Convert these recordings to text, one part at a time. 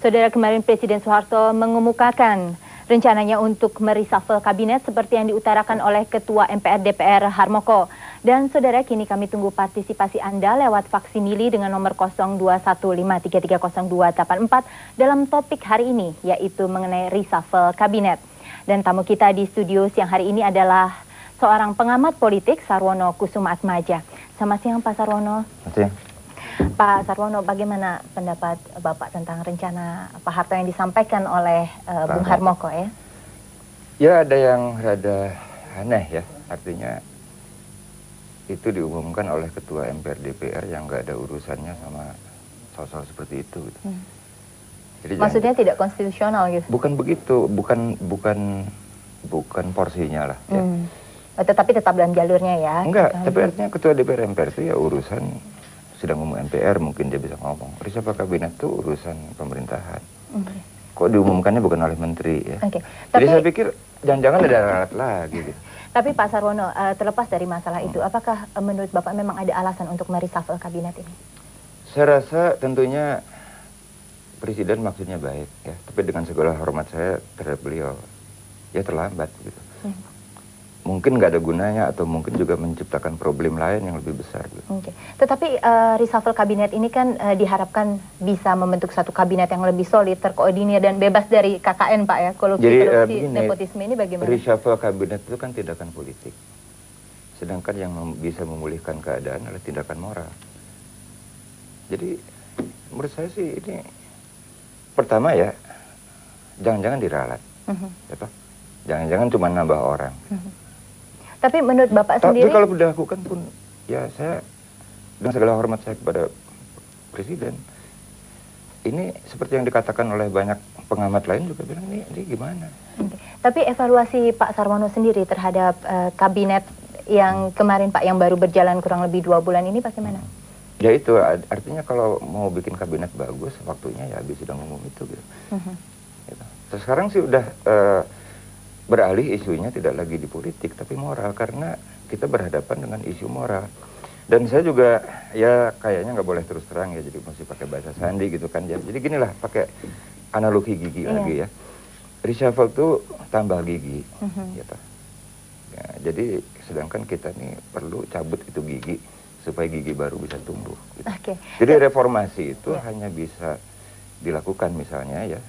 Saudara, kemarin Presiden Soeharto mengemukakan rencananya untuk mereshuffle kabinet seperti yang diutarakan oleh Ketua MPR DPR Harmoko. Dan saudara, kini kami tunggu partisipasi Anda lewat faksimili dengan nomor 0215330284 dalam topik hari ini, yaitu mengenai reshuffle kabinet. Dan tamu kita di studio siang hari ini adalah seorang pengamat politik, Sarwono Kusuma Atmaja. Selamat siang, Pak Sarwono. Selamat siang. Pak Sarwono, bagaimana pendapat Bapak tentang rencana Pak Harto yang disampaikan oleh Bung Harmoko ya? Ya, ada yang rada aneh ya, artinya itu diumumkan oleh Ketua MPR DPR yang nggak ada urusannya sama soal-soal seperti itu. Gitu. Jadi maksudnya tidak konstitusional gitu? Bukan begitu, bukan porsinya lah. Ya. Tetapi tetap dalam jalurnya ya? Enggak, tapi artinya Ketua DPR MPR itu ya urusan sedang ngomong MPR, mungkin dia bisa ngomong. Reshuffle kabinet itu urusan pemerintahan. Kok diumumkannya bukan oleh menteri ya? Jadi saya pikir jangan-jangan ada ralat lagi gitu. Tapi Pak Sarwono, terlepas dari masalah itu, apakah menurut Bapak memang ada alasan untuk mereshuffle kabinet ini? Saya rasa tentunya Presiden maksudnya baik ya, tapi dengan segala hormat saya terhadap beliau, ya terlambat gitu. Mungkin nggak ada gunanya atau mungkin juga menciptakan problem lain yang lebih besar. Gitu. Tetapi reshuffle kabinet ini kan diharapkan bisa membentuk satu kabinet yang lebih solid, terkoordinir dan bebas dari KKN, Pak ya, korupsi, nepotisme ini bagaimana? Reshuffle kabinet itu kan tindakan politik, sedangkan yang bisa memulihkan keadaan adalah tindakan moral. Jadi menurut saya sih ini pertama ya, jangan-jangan diralat, jangan-jangan cuma nambah orang. Tapi menurut Bapak sendiri... Tapi kalau dilakukan pun, ya saya, dengan segala hormat saya kepada Presiden, ini seperti yang dikatakan oleh banyak pengamat lain juga bilang, ini gimana? Tapi evaluasi Pak Sarwono sendiri terhadap kabinet yang kemarin Pak, yang baru berjalan kurang lebih 2 bulan ini bagaimana? Ya itu, artinya kalau mau bikin kabinet bagus, waktunya ya habis sidang umum itu. Gitu. Gitu. Terus sekarang sih udah... beralih isunya tidak lagi di politik tapi moral, karena kita berhadapan dengan isu moral. Dan saya juga ya kayaknya nggak boleh terus terang ya, jadi mesti pakai bahasa sandi gitu kan ya. Jadi gini lah, pakai analogi gigi lagi ya. Reshuffle tuh tambah gigi gitu. Ya, jadi sedangkan kita nih perlu cabut itu gigi supaya gigi baru bisa tumbuh gitu. Jadi reformasi itu hanya bisa dilakukan misalnya ya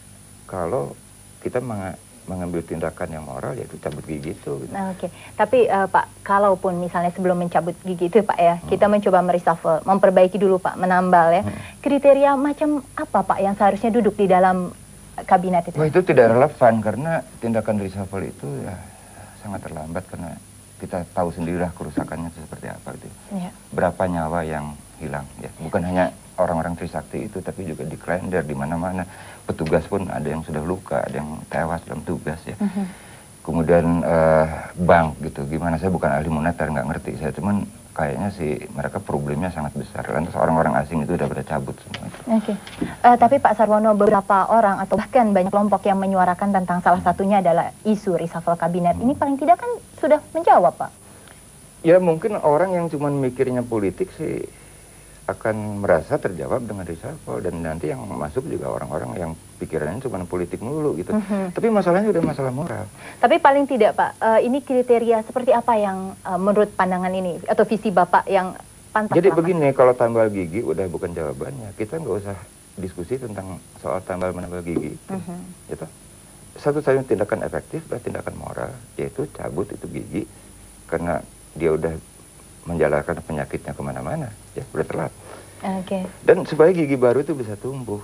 kalau kita mengambil tindakan yang moral, yaitu cabut gigi itu. Gitu. Tapi Pak, kalaupun misalnya sebelum mencabut gigi itu Pak ya, kita mencoba mereshuffle, memperbaiki dulu Pak, menambal ya. Kriteria macam apa Pak yang seharusnya duduk di dalam kabinet itu? Wah, itu tidak relevan karena tindakan reshuffle itu ya sangat terlambat karena kita tahu sendirilah kerusakannya seperti apa itu. Berapa nyawa yang hilang ya, bukan hanya orang-orang Trisakti itu, tapi juga di Klender, di mana-mana. Petugas pun ada yang sudah luka, ada yang tewas dalam tugas ya. Kemudian bank gitu, gimana, saya bukan ahli moneter, nggak ngerti saya, cuman kayaknya sih mereka problemnya sangat besar. Lantas orang-orang asing itu udah pada cabut semua. Tapi Pak Sarwono, beberapa orang atau bahkan banyak kelompok yang menyuarakan tentang salah satunya adalah isu reshuffle kabinet. Ini paling tidak kan sudah menjawab Pak? Ya mungkin orang yang cuman mikirnya politik sih akan merasa terjawab dengan reshuffle, dan nanti yang masuk juga orang-orang yang pikirannya cuma politik melulu gitu. Tapi masalahnya udah masalah moral. Tapi paling tidak Pak, ini kriteria seperti apa yang menurut pandangan ini atau visi Bapak yang pantas? Jadi begini, kalau tambal gigi udah bukan jawabannya, kita nggak usah diskusi tentang soal tambal menambal gigi itu. Gitu. Satu-satunya tindakan efektif adalah tindakan moral, yaitu cabut itu gigi karena dia udah menjalarkan penyakitnya kemana-mana, ya udah telat. Dan supaya gigi baru itu bisa tumbuh.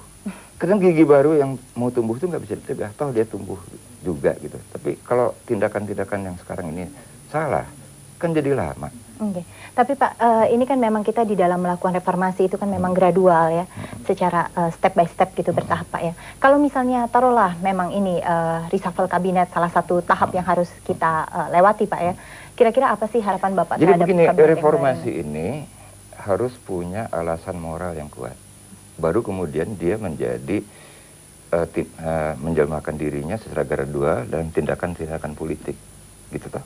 Kadang gigi baru yang mau tumbuh itu nggak bisa dicegah, toh dia tumbuh juga gitu. Tapi kalau tindakan-tindakan yang sekarang ini salah, kan jadi lama. Tapi Pak, ini kan memang kita di dalam melakukan reformasi itu kan memang gradual ya, secara step by step gitu, bertahap Pak ya. Kalau misalnya taruhlah memang ini reshuffle kabinet salah satu tahap yang harus kita lewati Pak ya, kira-kira apa sih harapan Bapak terhadap kabinet? Jadi begini, reformasi ini harus punya alasan moral yang kuat. Baru kemudian dia menjadi menjelmakan dirinya secara gradual dan tindakan-tindakan politik, gitu toh.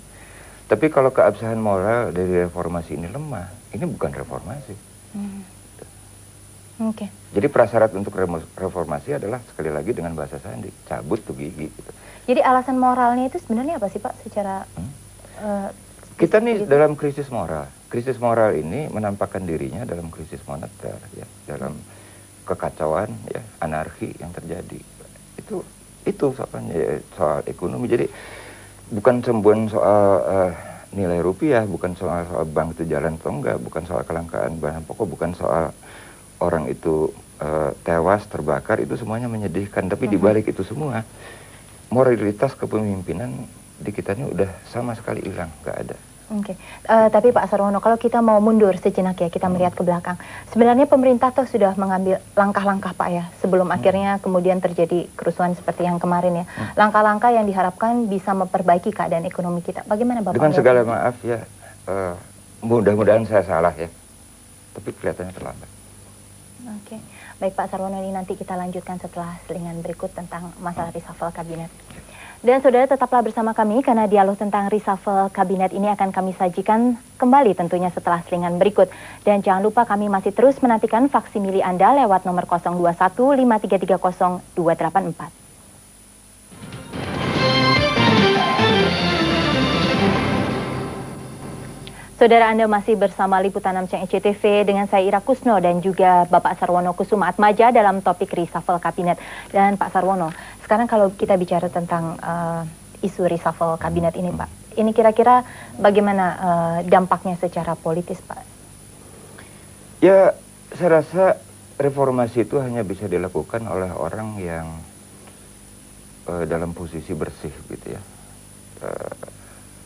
Tapi kalau keabsahan moral dari reformasi ini lemah, ini bukan reformasi. Oke. Jadi prasyarat untuk reformasi adalah sekali lagi dengan bahasa Sandi, cabut tuh gigi. Gitu. Jadi alasan moralnya itu sebenarnya apa sih Pak secara kita nih dalam krisis moral. Krisis moral ini menampakkan dirinya dalam krisis moneter, ya, dalam kekacauan, ya, anarki yang terjadi. Itu soalnya soal ekonomi. Jadi bukan sembuhan soal nilai rupiah, bukan soal bank itu jalan atau enggak, bukan soal kelangkaan bahan pokok, bukan soal orang itu tewas, terbakar, itu semuanya menyedihkan. Tapi dibalik itu semua, moralitas kepemimpinan di kita ini udah sama sekali hilang, nggak ada. Oke. Tapi Pak Sarwono, kalau kita mau mundur sejenak ya, kita melihat ke belakang. Sebenarnya pemerintah tuh sudah mengambil langkah-langkah Pak ya, sebelum akhirnya kemudian terjadi kerusuhan seperti yang kemarin ya. Langkah-langkah yang diharapkan bisa memperbaiki keadaan ekonomi kita. Bagaimana Bapak? Dengan segala maaf ya, mudah-mudahan saya salah ya, tapi kelihatannya terlambat. Oke. Baik Pak Sarwono, ini nanti kita lanjutkan setelah selingan berikut tentang masalah reshuffle kabinet. Dan saudara tetaplah bersama kami karena dialog tentang reshuffle kabinet ini akan kami sajikan kembali tentunya setelah selingan berikut. Dan jangan lupa kami masih terus menantikan faksimili Anda lewat nomor 021 5330 284. Saudara, Anda masih bersama Liputan 6 SCTV dengan saya Ira Kusno dan juga Bapak Sarwono Kusuma Atmaja dalam topik reshuffle kabinet. Dan Pak Sarwono, sekarang kalau kita bicara tentang isu reshuffle kabinet ini Pak, ini kira-kira bagaimana dampaknya secara politis Pak? Ya, saya rasa reformasi itu hanya bisa dilakukan oleh orang yang dalam posisi bersih gitu ya.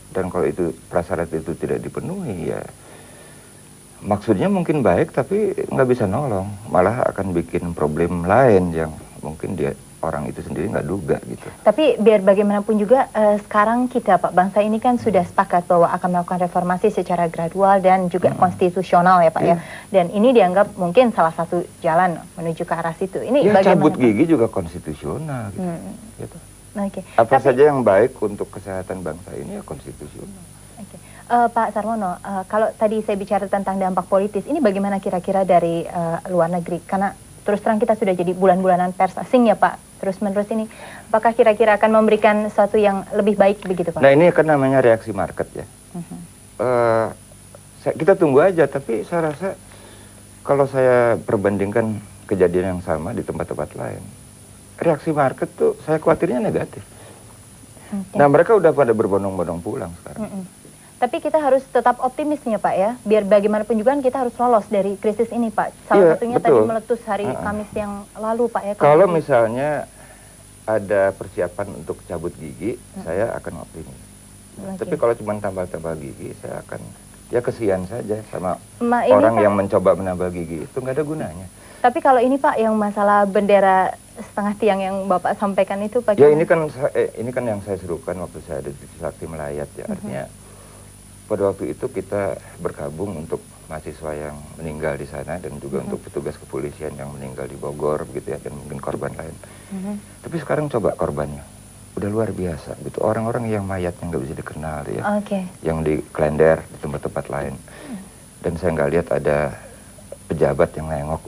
Dan kalau itu prasyarat itu tidak dipenuhi ya maksudnya mungkin baik tapi nggak bisa nolong, malah akan bikin problem lain yang mungkin dia orang itu sendiri nggak duga gitu. Tapi biar bagaimanapun juga sekarang kita Pak, bangsa ini kan sudah sepakat bahwa akan melakukan reformasi secara gradual dan juga konstitusional ya Pak ya. Dan ini dianggap mungkin salah satu jalan menuju ke arah situ. Ini ya, bagaimana cabut Pak? Gigi juga konstitusional gitu. Gitu. Okay. Apa saja yang baik untuk kesehatan bangsa ini ya konstitusional. Okay. Pak Sarwono, kalau tadi saya bicara tentang dampak politis, ini bagaimana kira-kira dari luar negeri? Karena terus terang kita sudah jadi bulan-bulanan pers asing ya Pak, terus-menerus ini. Apakah kira-kira akan memberikan sesuatu yang lebih baik begitu Pak? Nah ini kan namanya reaksi market ya. Kita tunggu aja, tapi saya rasa kalau saya perbandingkan kejadian yang sama di tempat-tempat lain, reaksi market tuh saya khawatirnya negatif. Nah mereka udah pada berbondong-bondong pulang sekarang. Tapi kita harus tetap optimisnya Pak ya, biar bagaimanapun juga kita harus lolos dari krisis ini Pak. Salah satunya betul. Tadi meletus hari Kamis yang lalu Pak ya. Kalau misalnya ada persiapan untuk cabut gigi, saya akan optimis. Tapi kalau cuma tambal-tambal gigi, saya akan ya kesian saja sama orang yang mencoba menambal gigi itu nggak ada gunanya. Tapi kalau ini Pak yang masalah bendera setengah tiang yang Bapak sampaikan itu Pak. Ya ini kan yang saya serukan waktu saya ada di Sakti Melayat ya. Artinya pada waktu itu kita bergabung untuk mahasiswa yang meninggal di sana dan juga untuk petugas kepolisian yang meninggal di Bogor begitu ya, dan mungkin korban lain. Tapi sekarang coba korbannya udah luar biasa gitu, orang-orang yang mayatnya nggak bisa dikenal ya, yang di Klender di tempat-tempat lain. Dan saya nggak lihat ada pejabat yang nengok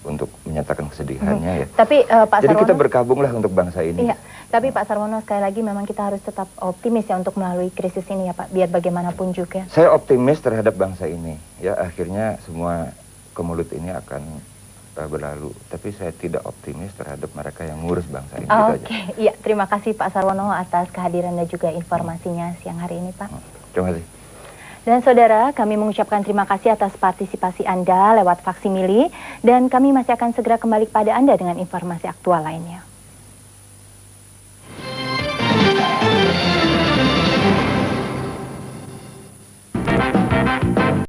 untuk menyatakan kesedihannya ya. Tapi Pak Jadi Sarwono, kita bergabunglah untuk bangsa ini. Iya. Tapi Pak Sarwono sekali lagi memang kita harus tetap optimis ya untuk melalui krisis ini ya Pak, biar bagaimanapun juga. Saya optimis terhadap bangsa ini ya, akhirnya semua kemulut ini akan berlalu. Tapi saya tidak optimis terhadap mereka yang ngurus bangsa ini. Oke, iya, terima kasih Pak Sarwono atas kehadiran dan juga informasinya siang hari ini Pak. Terima kasih. Dan saudara, kami mengucapkan terima kasih atas partisipasi Anda lewat faksimili dan kami masih akan segera kembali kepada Anda dengan informasi aktual lainnya.